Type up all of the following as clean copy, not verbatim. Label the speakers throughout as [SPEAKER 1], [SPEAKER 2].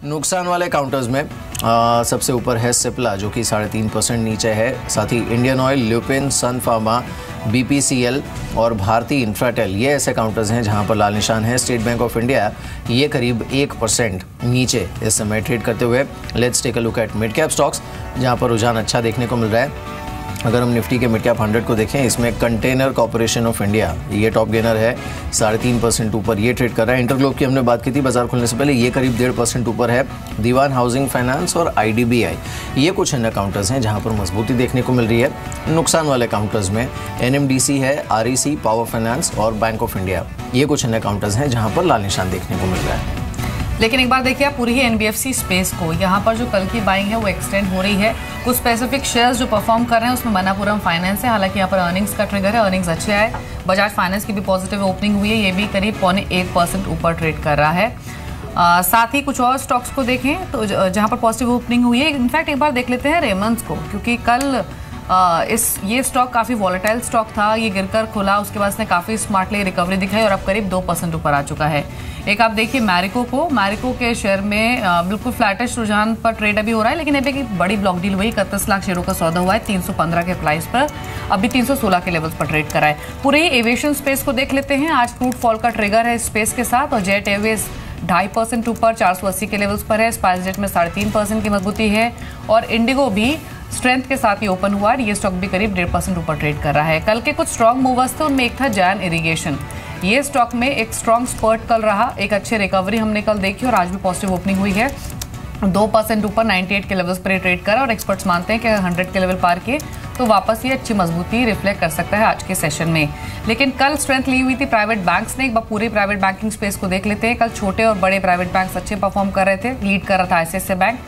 [SPEAKER 1] नुकसान वाले काउंटर्स में सबसे ऊपर है सिप्ला जो कि 3.5% नीचे है। साथ ही इंडियन ऑयल, ल्यूपिन, सन फार्मा, BPCL और भारती इंफ्राटेल ये ऐसे काउंटर्स हैं जहां पर लाल निशान है। स्टेट बैंक ऑफ इंडिया ये करीब 1% नीचे इस समय ट्रेड करते हुए। Let's take a look at mid cap stocks जहां पर रुझान अच्छा देखने को मिल रहा है। अगर हम निफ्टी के मिड कैप 100 को देखें, इसमें कंटेनर कॉर्पोरेशन ऑफ इंडिया ये टॉप गेनर है, 3.5% ऊपर ये ट्रेड कर रहा है। इंटरग्लोब की हमने बात की थी बाजार खुलने से पहले, ये करीब 1.5% ऊपर है। दीवान हाउसिंग फाइनेंस और IDBI ये कुछ अन्य काउंटर्स हैं जहां पर मजबूती देखने को मिल रही है। नुकसान वाले काउंटर्स में NMDC है, REC, पावर फाइनेंस और बैंक ऑफ इंडिया ये कुछ अन्य काउंटर्स हैं जहां पर लाल निशान देखने को मिल रहा है।
[SPEAKER 2] लेकिन एक बार देखिए आप पूरी ही NBFC स्पेस को यहाँ पर जो कल की बाइंग है वो एक्सटेंड हो रही है। कुछ स्पेसिफिक शेयर्स जो परफॉर्म कर रहे हैं उसमें मनापुरम फाइनेंस है, हालांकि यहाँ पर अर्निंग्स का ट्रिगर है, अर्निंग्स अच्छे आए। बजाज फाइनेंस की भी पॉजिटिव ओपनिंग हुई है, ये भी करीब 0.1% ऊपर ट्रेड कर रहा है। साथ ही कुछ और स्टॉक्स को देखें तो जहाँ पर पॉजिटिव ओपनिंग हुई है, इनफैक्ट एक बार देख लेते हैं रेमंड्स को, क्योंकि कल ये स्टॉक काफ़ी वॉलेटाइल स्टॉक था, ये गिरकर खुला, उसके बाद इसने काफ़ी स्मार्टली रिकवरी दिखाई और अब करीब 2% ऊपर आ चुका है। एक आप देखिए मैरिको के शेयर में बिल्कुल फ्लैटिश रुझान पर ट्रेड अभी हो रहा है, लेकिन अभी एक बड़ी ब्लॉक डील हुई, 31 लाख शेयरों का सौदा हुआ है 315 के प्राइस पर, अभी 316 के लेवल्स पर ट्रेड करा है। पूरे एविएशन स्पेस को देख लेते हैं, आज क्रूड फॉल का ट्रिगर है स्पेस के साथ, और जेट एयरवेज 2.5% ऊपर 480 के लेवल्स पर है। स्पाइस जेट में 3.5% की मजबूती है और इंडिगो भी स्ट्रेंथ के साथ ही ओपन हुआ, ये स्टॉक भी करीब 1.5% ऊपर ट्रेड कर रहा है। कल के कुछ स्ट्रॉन्ग मूवर्स थे, उनमें एक था जैन इरिगेशन, ये स्टॉक में एक स्ट्रॉन्ग स्पर्ट कल रहा, एक अच्छी रिकवरी हमने कल देखी और आज भी पॉजिटिव ओपनिंग हुई है। 2% ऊपर 98 के लेवल्स पर ये ट्रेड करा और एक्सपर्ट्स मानते हैं कि 100 के लेवल पार किए तो वापस ये अच्छी मजबूती रिफ्लेक्ट कर सकता है आज के सेशन में। लेकिन कल स्ट्रेंथ ली हुई थी प्राइवेट बैंक्स ने। एक बार पूरे प्राइवेट बैंकिंग स्पेस को देख लेते हैं। कल छोटे और बड़े प्राइवेट बैंक्स अच्छे परफॉर्म कर रहे थे, लीड कर रहा था ICICI बैंक,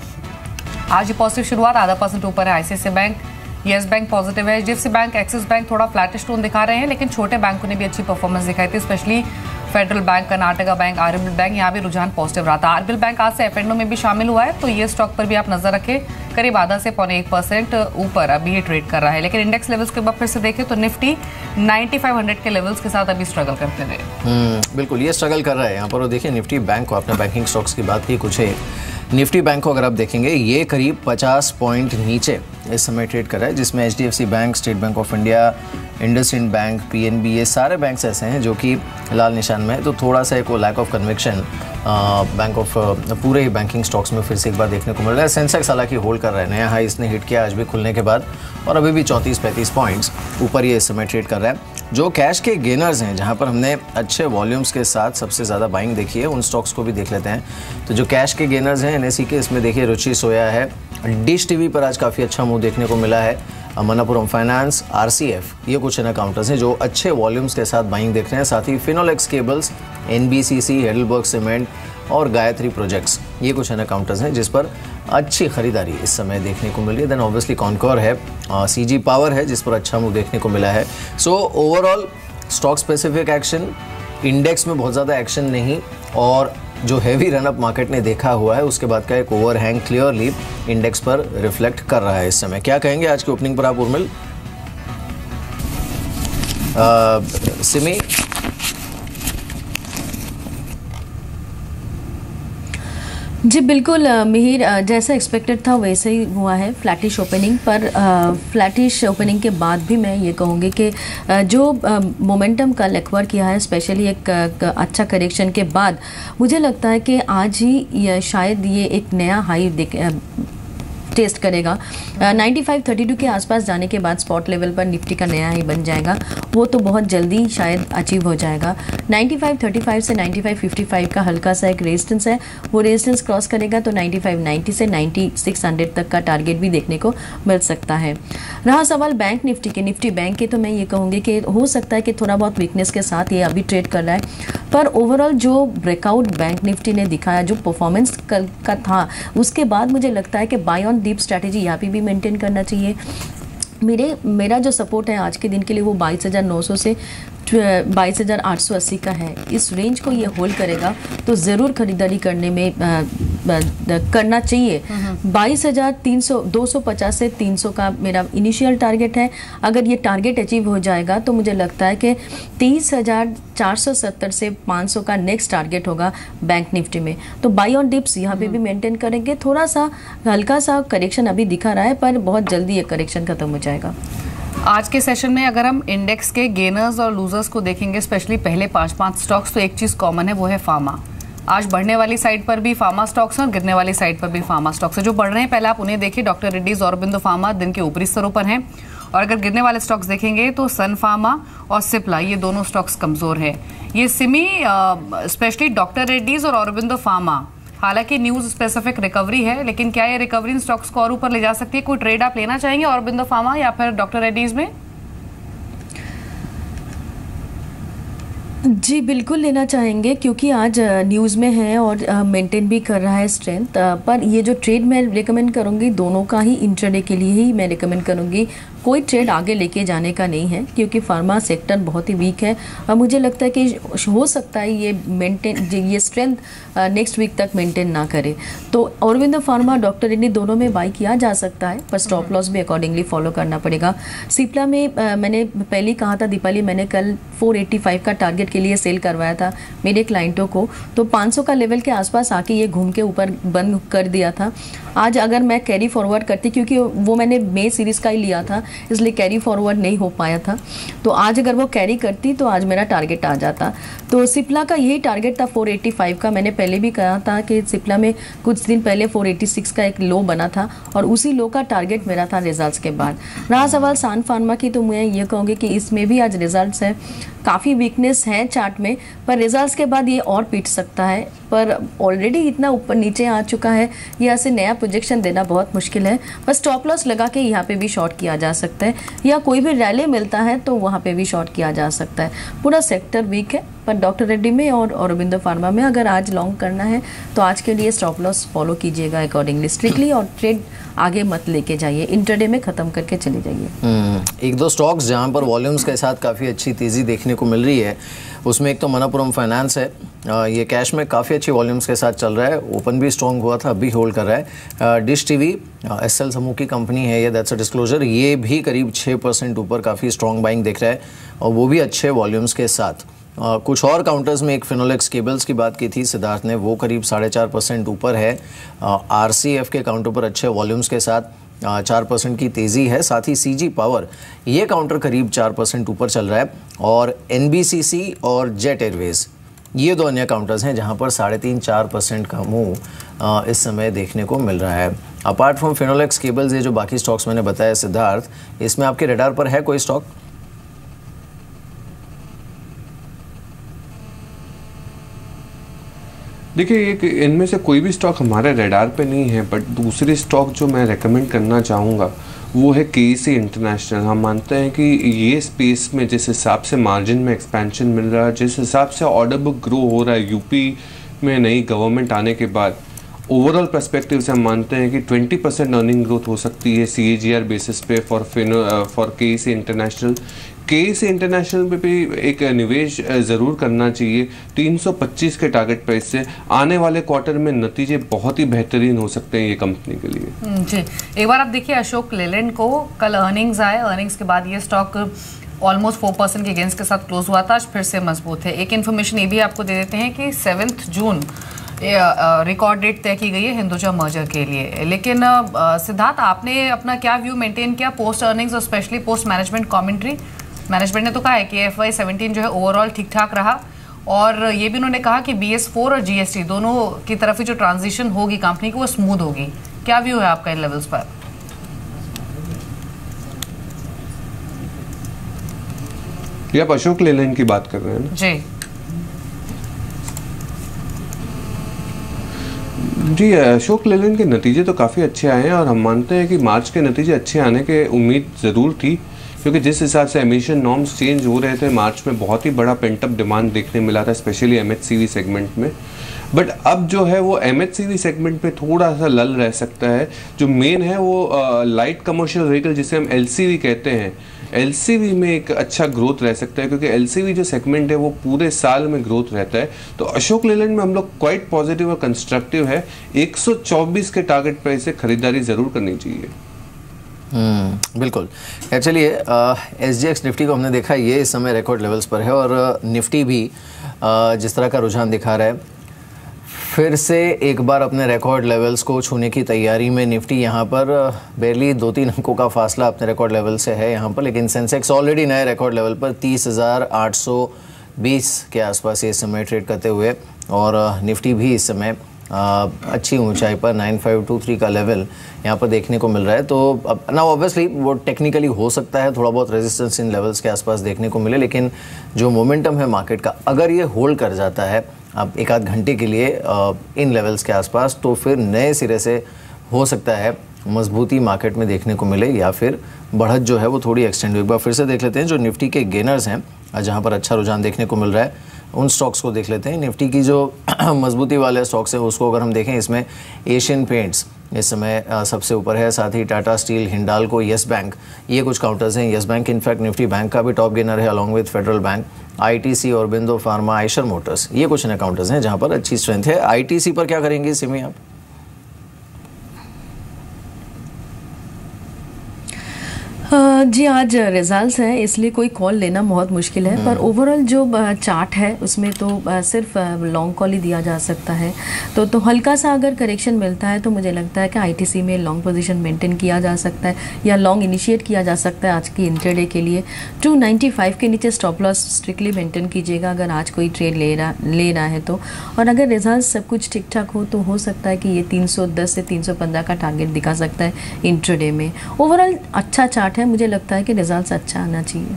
[SPEAKER 2] आज पॉजिटिव शुरुआत, 0.5% ऊपर है ICICI bank, yes bank positive है, HDFC बैंक, एक्सिस बैंक थोड़ा फ्लैटिश टोन दिखा रहे हैं, लेकिन छोटे बैंकों ने भी अच्छी परफॉर्मेंस दिखाई थी, specially federal bank, Karnataka bank, RBL bank, यहाँ भी रुझान पॉजिटिव रहा था। RBL बैंक आज से F&O में भी शामिल हुआ है, तो ये स्टॉक पर भी आप नजर रखें, करीब 0.5 से 0.1% ऊपर अभी ये ट्रेड कर रहा है। लेकिन इंडेक्स लेवल्स के बाद फिर से देखें तो निफ्टी 9500 के लेवल्स के साथ अभी स्ट्रगल करते हुए
[SPEAKER 1] बिल्कुल ये स्ट्रगल कर रहा है यहाँ पर। और देखिए निफ्टी बैंक को, आपने बैंकिंग स्टॉक्स की बात की, कुछ है निफ्टी बैंक को अगर आप देखेंगे ये करीब 50 पॉइंट नीचे इस समय ट्रेड कर रहा है, जिसमें HDFC bank, state bank of India, IndusInd bank, PNB ये सारे बैंक्स ऐसे हैं जो कि लाल निशान में है। तो थोड़ा सा एक lack of conviction bank of पूरे ही बैंकिंग स्टॉक्स में फिर से एक बार देखने को मिल रहा है। सेंसेक्स हालांकि होल्ड कर रहा है, नया हाई इसने हिट किया आज भी खुलने के बाद और अभी भी 34-35 पॉइंट्स ऊपर ये इस समय ट्रेड कर रहा है। जो कैश के गेनर्स हैं, जहां पर हमने अच्छे वॉल्यूम्स के साथ सबसे ज़्यादा बाइंग देखी है, उन स्टॉक्स को भी देख लेते हैं। तो जो कैश के गेनर्स हैं NSE के, इसमें देखिए रुचि सोया है, डिश टीवी पर आज काफ़ी अच्छा मूव देखने को मिला है, मनापुरम फाइनेंस, RCF ये कुछ अन्य काउंटर्स हैं जो अच्छे वॉल्यूम्स के साथ बाइंग देख रहे हैं। साथ ही Finolex cables, NBCC, Heidelberg cement और गायत्री प्रोजेक्ट्स ये कुछ अन्य काउंटर्स हैं जिस पर अच्छी खरीदारी इस समय देखने को मिल रही है। देन ऑब्वियसली कॉनकोर है, CG पावर है जिस पर अच्छा मूव देखने को मिला है। So overall stock specific action, index में बहुत ज़्यादा एक्शन नहीं, और जो हैवी रनअप मार्केट ने देखा हुआ है उसके बाद का एक ओवरहैंग क्लियरली इंडेक्स पर रिफ्लेक्ट कर रहा है इस समय। क्या कहेंगे आज की ओपनिंग पर आप उर्मिल? सिमी?
[SPEAKER 3] जी बिल्कुल मिहिर, जैसा एक्सपेक्टेड था वैसे ही हुआ है फ्लैटिश ओपनिंग पर। फ्लैटिश ओपनिंग के बाद भी मैं ये कहूँगी कि जो मोमेंटम का एक्वायर किया है, स्पेशली एक अच्छा करेक्शन के बाद, मुझे लगता है कि आज ही शायद ये एक नया हाई टेस्ट करेगा। 9532 के आसपास जाने के बाद स्पॉट लेवल पर निफ्टी का नया हाई बन जाएगा, वो तो बहुत जल्दी शायद अचीव हो जाएगा। 9535 से 9555 का हल्का सा एक रेजिस्टेंस है, वो रेजिस्टेंस क्रॉस करेगा तो 9590 से 9600 तक का टारगेट भी देखने को मिल सकता है। रहा सवाल बैंक निफ्टी के, निफ्टी बैंक के, तो मैं ये कहूँगी कि हो सकता है कि थोड़ा बहुत वीकनेस के साथ ये अभी ट्रेड कर रहा है, पर ओवरऑल जो ब्रेकआउट बैंक निफ्टी ने दिखाया, जो परफॉर्मेंस कल का था, उसके बाद मुझे लगता है कि बाय ऑन डीप स्ट्रैटेजी यहाँ पे भी मेंटेन करना चाहिए। मेरा जो सपोर्ट है आज के दिन के लिए वो 22,900 से 22,880 का है, इस रेंज को ये होल्ड करेगा तो ज़रूर खरीदारी करने में करना चाहिए। 22,250 से 300 का मेरा इनिशियल टारगेट है। अगर ये टारगेट अचीव हो जाएगा तो मुझे लगता है कि 30,470 से 500 का नेक्स्ट टारगेट होगा बैंक निफ्टी में। तो बाई ऑन डिप्स यहाँ पे भी मेंटेन करेंगे। थोड़ा सा हल्का सा करेक्शन अभी दिखा रहा है, पर बहुत जल्दी ये करेक्शन खत्म हो जाएगा।
[SPEAKER 2] आज के सेशन में अगर हम इंडेक्स के गेनर्स और लूजर्स को देखेंगे, स्पेशली पहले 5 स्टॉक्स, तो एक चीज़ कॉमन है, वो है फार्मा। आज बढ़ने वाली साइड पर भी फार्मा स्टॉक्स हैं और गिरने वाली साइड पर भी फार्मा स्टॉक्स हैं। जो बढ़ रहे हैं पहले आप उन्हें देखिए, डॉक्टर रेड्डीज, औरबिंदो फार्मा दिन के ऊपरी स्तरों पर हैं, और अगर गिरने वाले स्टॉक्स देखेंगे तो सन फार्मा और सिप्ला, ये दोनों स्टॉक्स कमज़ोर है। ये सिमी स्पेशली डॉक्टर रेड्डीज और औरबिंदो फार्मा, हालांकि न्यूज़ स्पेसिफिक रिकवरी है, लेकिन क्या ये रिकवरी इन स्टॉक्स को और ऊपर ले जा सकती है? कोई ट्रेड आप लेना चाहेंगे औरबिंदो फार्मा या फिर डॉक्टर रेड्डीज में?
[SPEAKER 3] जी बिल्कुल लेना चाहेंगे, क्योंकि आज न्यूज़ में है और मेंटेन भी कर रहा है स्ट्रेंथ। पर ये जो ट्रेड मैं रिकमेंड करूँगी, दोनों का ही इंट्राडे के लिए ही मैं रिकमेंड करूँगी। कोई ट्रेड आगे लेके जाने का नहीं है, क्योंकि फार्मा सेक्टर बहुत ही वीक है। मुझे लगता है कि हो सकता है ये स्ट्रेंथ नेक्स्ट वीक तक मेंटेन ना करे। तो औरबिंदो फार्मा, डॉक्टर रेड्डी दोनों में बाई किया जा सकता है, पर स्टॉप लॉस भी अकॉर्डिंगली फॉलो करना पड़ेगा। सिप्ला में मैंने पहले कहा था दीपाली, मैंने कल 485 का टारगेट के लिए सेल करवाया था मेरे क्लाइंटों को, तो 500 का लेवल के आसपास आके ये घूम के ऊपर बंद कर दिया था। आज अगर मैं कैरी फॉरवर्ड करती, क्योंकि वो मैंने मे सीरीज़ का ही लिया था, इसलिए कैरी फॉरवर्ड नहीं हो पाया था, तो आज अगर वो कैरी करती तो आज मेरा टारगेट आ जाता। तो सिप्ला का यही टारगेट था 485 का। मैंने पहले भी कहा था कि सिप्ला में कुछ दिन पहले 486 का एक लो बना था, और उसी लो का टारगेट मेरा था रिजल्ट्स के बाद। रहा सवाल सान फार्मा की, तो मैं ये कहूँगी कि इसमें भी आज रिजल्ट्स है, काफ़ी वीकनेस है चार्ट में, पर रिजल्ट्स के बाद ये और पीट सकता है, पर ऑलरेडी इतना ऊपर नीचे आ चुका है, यहाँ से नया प्रोजेक्शन देना बहुत मुश्किल है। बस स्टॉप लॉस लगा के यहाँ पे भी शॉर्ट किया जा सकता है, या कोई भी रैली मिलता है तो वहाँ पे भी शॉर्ट किया जा सकता है। पूरा सेक्टर वीक है, पर डॉक्टर रेड्डी में और औरबिंदो फार्मा में अगर आज लॉन्ग करना है तो आज के लिए स्टॉप लॉस फॉलो कीजिएगा अकॉर्डिंगली स्ट्रिक्टली, और ट्रेड आगे मत लेके जाइए, इंट्राडे में ख़त्म करके चले जाइए।
[SPEAKER 1] एक दो स्टॉक्स जहां पर वॉल्यूम्स के साथ काफ़ी अच्छी तेज़ी देखने को मिल रही है, उसमें एक तो मनापुरम फाइनेंस है। ये कैश में काफ़ी अच्छी वॉल्यूम्स के साथ चल रहा है, ओपन भी स्ट्रॉन्ग हुआ था, अभी होल्ड कर रहा है। डिश टीवी एसएल समूह की कंपनी है ये, दैट्स अ डिस्क्लोजर, ये भी करीब 6% ऊपर काफ़ी स्ट्रॉन्ग बाइंग दिख रहा है, और वो भी अच्छे वॉल्यूम्स के साथ। कुछ और काउंटर्स में एक फिनोलेक्स केबल्स की बात की थी सिद्धार्थ ने, वो करीब 4.5% ऊपर है। आरसीएफ के काउंटर पर अच्छे वॉल्यूम्स के साथ 4% की तेज़ी है। साथ ही सीजी पावर, ये काउंटर करीब 4% ऊपर चल रहा है, और एनबीसीसी और जेट एयरवेज, ये दो अन्य काउंटर्स हैं जहां पर 3.5-4% का मूव इस समय देखने को मिल रहा है। अपार्ट फ्रॉम फिनोलेक्स केबल्स, ये जो बाकी स्टॉक्स मैंने बताया सिद्धार्थ, इसमें आपके रडार पर है कोई स्टॉक?
[SPEAKER 4] देखिए, इनमें से कोई भी स्टॉक हमारे रडार पे नहीं है, बट दूसरी स्टॉक जो मैं रेकमेंड करना चाहूँगा वो है केईसी इंटरनेशनल। हम मानते हैं कि ये स्पेस में जिस हिसाब से मार्जिन में एक्सपेंशन मिल रहा है, जिस हिसाब से ऑर्डर बुक ग्रो हो रहा है यूपी में नई गवर्नमेंट आने के बाद, ओवरऑल पर्सपेक्टिव से हम मानते हैं कि 20% अर्निंग ग्रोथ हो सकती है CAGR बेसिस पे for KEC international. KEC international पे भी एक निवेश ज़रूर करना चाहिए। 325 के टारगेट प्राइस से आने वाले क्वार्टर में नतीजे बहुत ही बेहतरीन हो सकते हैं ये कंपनी के लिए।
[SPEAKER 2] जी, एक बार आप देखिए अशोक लेलैंड को, कल अर्निंग्स आए, अर्निंग्स के बाद ये स्टॉक ऑलमोस्ट 4% के गेंस के साथ क्लोज हुआ था, आज फिर से मजबूत है। एक इन्फॉर्मेशन ये भी आपको दे देते हैं कि 7 जून रिकॉर्ड डेट तय की गई है हिंदुजा मर्जर के लिए। लेकिन सिद्धार्थ, आपने अपना क्या व्यू मेंटेन किया पोस्ट अर्निंग्स और specially post management commentary? Management ने तो कहा है कि FY17 जो है ओवरऑल ठीक ठाक रहा, और ये भी उन्होंने कहा कि BS4 और GST दोनों की तरफ ही जो ट्रांजिशन होगी कंपनी की वो स्मूथ होगी। क्या व्यू है आपका इन लेवल्स पर?
[SPEAKER 4] ये आप अशोक लेलैंड की बात कर रहे हैं ना? जी, अशोक लेलैंड के नतीजे तो काफ़ी अच्छे आए हैं, और हम मानते हैं कि मार्च के नतीजे अच्छे आने के उम्मीद ज़रूर थी, क्योंकि जिस हिसाब से एमिशन नॉर्म्स चेंज हो रहे थे मार्च में, बहुत ही बड़ा पेंटअप डिमांड देखने मिला था स्पेशली MHCV सेगमेंट में। बट अब जो है वो MHCV सेगमेंट में थोड़ा सा लल रह सकता है। जो मेन है वो लाइट कमर्शियल व्हीकल जिसे हम LCV कहते हैं, LCV में एक अच्छा ग्रोथ रह सकता है, क्योंकि LCV जो सेगमेंट है वो पूरे साल में ग्रोथ रहता है। तो अशोक लेलैंड में हम लोग क्वाइट पॉजिटिव और कंस्ट्रक्टिव है। 124 के टारगेट प्राइस से खरीदारी जरूर करनी चाहिए।
[SPEAKER 1] बिल्कुल। चलिए, SGX निफ्टी को हमने देखा, ये इस समय रिकॉर्ड लेवल्स पर है और निफ्टी भी जिस तरह का रुझान दिखा रहा है, फिर से एक बार अपने रिकॉर्ड लेवल्स को छूने की तैयारी में निफ्टी यहाँ पर बेरली 2-3 अंकों का फासला अपने रिकॉर्ड लेवल से है यहाँ पर, लेकिन सेंसेक्स ऑलरेडी नए रिकॉर्ड लेवल पर 30,820 के आसपास ये समय ट्रेड करते हुए, और निफ्टी भी इस समय अच्छी ऊंचाई पर 9523 का लेवल यहाँ पर देखने को मिल रहा है। तो अब ना ऑब्वियसली वो टेक्निकली हो सकता है थोड़ा बहुत रेजिस्टेंस इन लेवल्स के आसपास देखने को मिले, लेकिन जो मोमेंटम है मार्केट का, अगर ये होल्ड कर जाता है अब एक आध घंटे के लिए इन लेवल्स के आसपास, तो फिर नए सिरे से हो सकता है मजबूती मार्केट में देखने को मिले, या फिर बढ़त जो है वो थोड़ी एक्सटेंड हो। एक बार फिर से देख लेते हैं जो निफ्टी के गेनर्स हैं, जहाँ पर अच्छा रुझान देखने को मिल रहा है, उन स्टॉक्स को देख लेते हैं। निफ्टी की जो मजबूती वाले स्टॉक्स हैं उसको अगर हम देखें, इसमें एशियन पेंट्स इस समय सबसे ऊपर है, साथ ही Tata Steel, Hindalco, Yes Bank, ये कुछ काउंटर्स हैं। Yes Bank in fact Nifty Bank का भी टॉप गेनर है along with Federal Bank, ITC, Aurobindo pharma, Eicher Motors, ये कुछ नए काउंटर्स हैं जहाँ पर अच्छी स्ट्रेंथ है। ITC पर क्या करेंगे सिमी आप?
[SPEAKER 3] जी आज रिजल्ट्स हैं इसलिए कोई कॉल लेना बहुत मुश्किल है, पर ओवरऑल जो चार्ट है उसमें तो सिर्फ लॉन्ग कॉल ही दिया जा सकता है। तो हल्का सा अगर करेक्शन मिलता है तो मुझे लगता है कि ITC में लॉन्ग पोजीशन मेंटेन किया जा सकता है या लॉन्ग इनिशिएट किया जा सकता है आज की इंटरडे के लिए। 295 के नीचे स्टॉप लॉस स्ट्रिक्टली मेंटेन कीजिएगा अगर आज कोई ट्रेड ले रहा है तो, और अगर रिजल्ट सब कुछ ठीक ठाक हो तो हो सकता है कि ये 310 से 315 का टारगेट दिखा सकता है इंटरडे में। ओवरऑल अच्छा चार्ट है, मुझे लगता है कि रिजल्ट्स अच्छा आना चाहिए।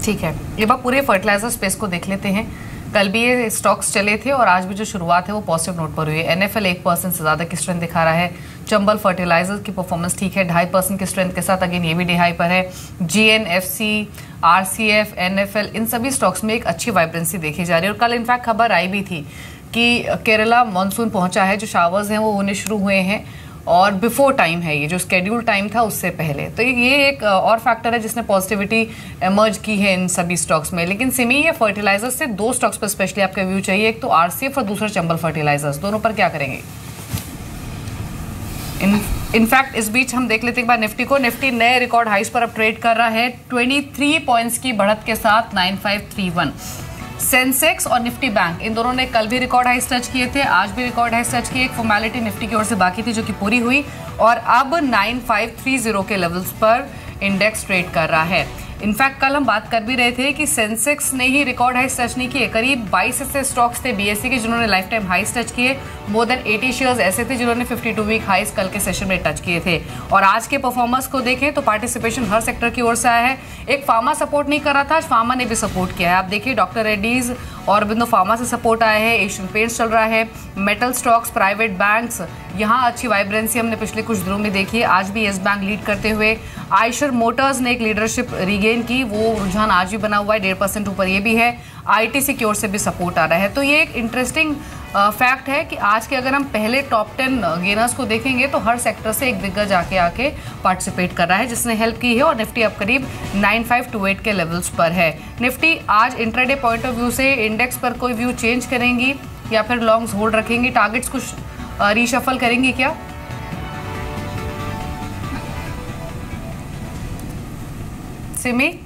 [SPEAKER 2] ठीक है, ये बात पूरे फर्टिलाइजर स्पेस को देख लेते हैं। कल भी ये स्टॉक्स चले थे और आज भी जो शुरुआत है वो पॉजिटिव नोट पर हुई है। NFL 1% से ज़्यादा की स्ट्रेंथ दिखा रहा है। चंबल फर्टिलाइजर की परफॉर्मेंस ठीक है, 2.5% की स्ट्रेंथ के साथ, अगेन ये भी डे हाई पर है। GNFC, RCF, NFL, इन सभी स्टॉक्स में एक अच्छी वाइब्रेंसी देखी जा रही है। और कल इनफैक्ट खबर आई भी थी कि केरला मानसून पहुंचा है, जो शावर्स हैं वो होने शुरू हुए हैं और बिफोर टाइम है, ये जो स्केड्यूल टाइम था उससे पहले। तो ये एक और फैक्टर है जिसने पॉजिटिविटी एमर्ज की है इन सभी स्टॉक्स में। लेकिन सिमी, ये फर्टिलाइजर से दो स्टॉक्स पर स्पेशली आपका व्यू चाहिए, एक तो RCF और दूसरा चंबल फर्टिलाइजर्स, दोनों पर क्या करेंगे? इनफैक्ट इस बीच हम देख लेते हैं एक बार निफ्टी को। निफ्टी नए रिकॉर्ड हाइस पर अब ट्रेड कर रहा है 23 पॉइंट्स की बढ़त के साथ 9531। सेंसेक्स और निफ्टी बैंक इन दोनों ने कल भी रिकॉर्ड हाइस टच किए थे, आज भी रिकॉर्ड हाइस टच किए। एक फॉर्मेलिटी निफ्टी की ओर से बाकी थी जो कि पूरी हुई और अब 9530 के लेवल्स पर इंडेक्स ट्रेड कर रहा है। इनफैक्ट कल हम बात कर भी रहे थे कि सेंसेक्स ने ही रिकॉर्ड हाइस टच नहीं किए। करीब 22 ऐसे स्टॉक्स थे BSE के जिन्होंने लाइफ टाइम हाइस टच किए। मोर देन 80 शेयर्स ऐसे थे जिन्होंने 52 वीक हाइस कल के सेशन में टच किए थे। और आज के परफॉर्मेंस को देखें तो पार्टिसिपेशन हर सेक्टर की ओर से आया है। एक फार्मा सपोर्ट नहीं कर रहा था, आज फार्मा ने भी सपोर्ट किया है। आप देखिए डॉक्टर रेड्डीज और बिंदु फार्मा से सपोर्ट आया है, एशियन पेंट्स चल रहा है, मेटल स्टॉक्स, प्राइवेट बैंक्स, यहाँ अच्छी वाइब्रेंसी हमने पिछले कुछ दिनों में देखी है। आज भी येस बैंक लीड करते हुए, आयशर मोटर्स ने एक लीडरशिप रीगेन की, वो रुझान आज भी बना हुआ है, 1.5% ऊपर ये भी है। ITC की ओर से भी सपोर्ट आ रहा है। तो ये एक इंटरेस्टिंग फैक्ट है कि आज के अगर हम पहले टॉप 10 गेनर्स को देखेंगे तो हर सेक्टर से एक दिग्गज आके पार्टिसिपेट कर रहा है, जिसने हेल्प की है। और निफ्टी अब करीब 9528 के लेवल्स पर है। निफ्टी आज इंट्राडे पॉइंट ऑफ व्यू से इंडेक्स पर कोई व्यू चेंज करेंगी या फिर लॉन्ग्स होल्ड रखेंगी? टारगेट्स कुछ रीशफल करेंगी क्या? सिमी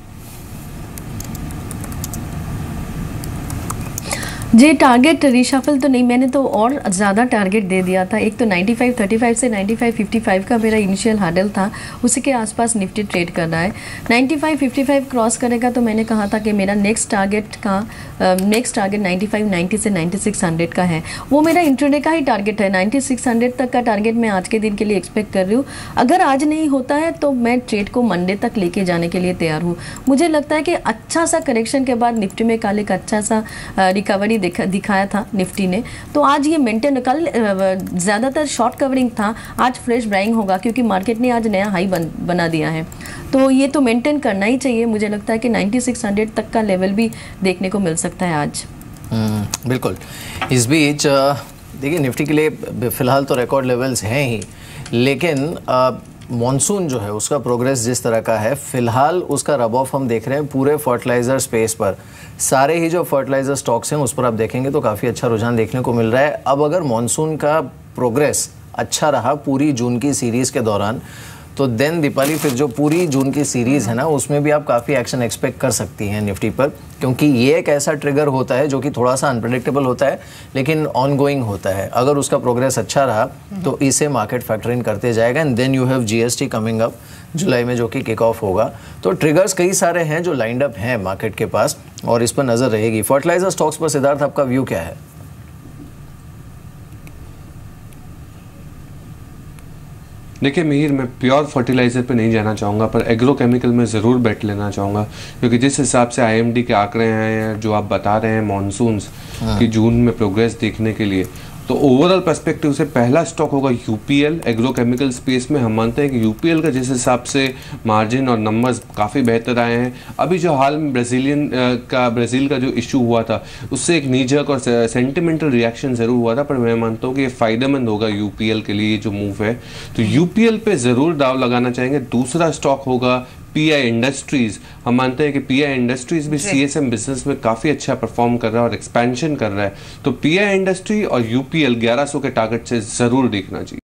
[SPEAKER 3] जी टारगेट रिशफल तो नहीं, मैंने तो और ज़्यादा टारगेट दे दिया था। एक तो 9535 से 9555 का मेरा इनिशियल हार्डल था, उसी के आसपास निफ्टी ट्रेड कर रहा है। 9555 क्रॉस करेगा तो मैंने कहा था कि मेरा नेक्स्ट टारगेट 9590 से 9600 का है। वो मेरा इंट्राडे का ही टारगेट है। 9600 तक का टारगेट मैं आज के दिन के लिए एक्सपेक्ट कर रही हूँ। अगर आज नहीं होता है तो मैं ट्रेड को मंडे तक लेके जाने के लिए तैयार हूँ। मुझे लगता है कि अच्छा सा करेक्शन के बाद निफ्टी में कल एक अच्छा सा रिकवरी दिखाया था निफ्टी ने, तो आज ये मेंटेन, कल ज़्यादातर शॉर्ट कवरिंग था, आज फ्रेश बाइंग होगा क्योंकि मार्केट ने आज नया हाई बना दिया है। तो ये तो मेंटेन करना ही चाहिए। मुझे लगता है कि 9600 तक का लेवल भी देखने को मिल सकता है आज।
[SPEAKER 1] बिल्कुल। इस बीच देखिए निफ्टी के लिए फिलहाल तो रिकॉर्ड लेवल्स हैं ही, लेकिन मॉनसून जो है उसका प्रोग्रेस जिस तरह का है, फिलहाल उसका रब ऑफ हम देख रहे हैं पूरे फर्टिलाइजर स्पेस पर। सारे ही जो फर्टिलाइजर स्टॉक्स हैं उस पर आप देखेंगे तो काफ़ी अच्छा रुझान देखने को मिल रहा है। अब अगर मॉनसून का प्रोग्रेस अच्छा रहा पूरी जून की सीरीज़ के दौरान, तो देन दीपाली फिर जो पूरी जून की सीरीज़ है ना, उसमें भी आप काफ़ी एक्शन एक्सपेक्ट कर सकती हैं निफ्टी पर, क्योंकि ये एक ऐसा ट्रिगर होता है जो कि थोड़ा सा अनप्रेडिक्टेबल होता है लेकिन ऑन गोइंग होता है। अगर उसका प्रोग्रेस अच्छा रहा तो इसे मार्केट फैक्टर इन करते जाएगा। And then you have GST coming up जुलाई में जो कि किक ऑफ होगा। तो ट्रिगर्स कई सारे हैं जो लाइंड अप हैं मार्केट के पास और इस पर नज़र रहेगी। फर्टिलाइजर स्टॉक्स पर सिद्धार्थ आपका व्यू क्या है?
[SPEAKER 4] देखिए मिहिर, मैं प्योर फर्टिलाइज़र पे नहीं जाना चाहूँगा, पर एग्रोकेमिकल में ज़रूर बैठ लेना चाहूँगा, क्योंकि जिस हिसाब से आईएमडी के आंकड़े हैं जो आप बता रहे हैं मॉनसून्स की जून में प्रोग्रेस देखने के लिए, तो ओवरऑल पर्सपेक्टिव से पहला स्टॉक होगा यूपीएल। एग्रोकेमिकल स्पेस में हम मानते हैं कि यूपीएल का जिस हिसाब से मार्जिन और नंबर्स काफ़ी बेहतर आए हैं। अभी जो हाल में ब्राज़ील का जो इशू हुआ था उससे एक नीजक और सेंटिमेंटल रिएक्शन ज़रूर हुआ था, पर मैं मानता हूँ कि ये फ़ायदेमंद होगा यूपीएल के लिए जो मूव है। तो यूपीएल पे ज़रूर दाव लगाना चाहेंगे। दूसरा स्टॉक होगा पीआई इंडस्ट्रीज। हम मानते हैं कि पीआई इंडस्ट्रीज भी सीएसएम बिजनेस में काफ़ी अच्छा परफॉर्म कर रहा है और एक्सपेंशन कर रहा है। तो पीआई इंडस्ट्री और यूपीएल 1100 के टारगेट से ज़रूर देखना चाहिए।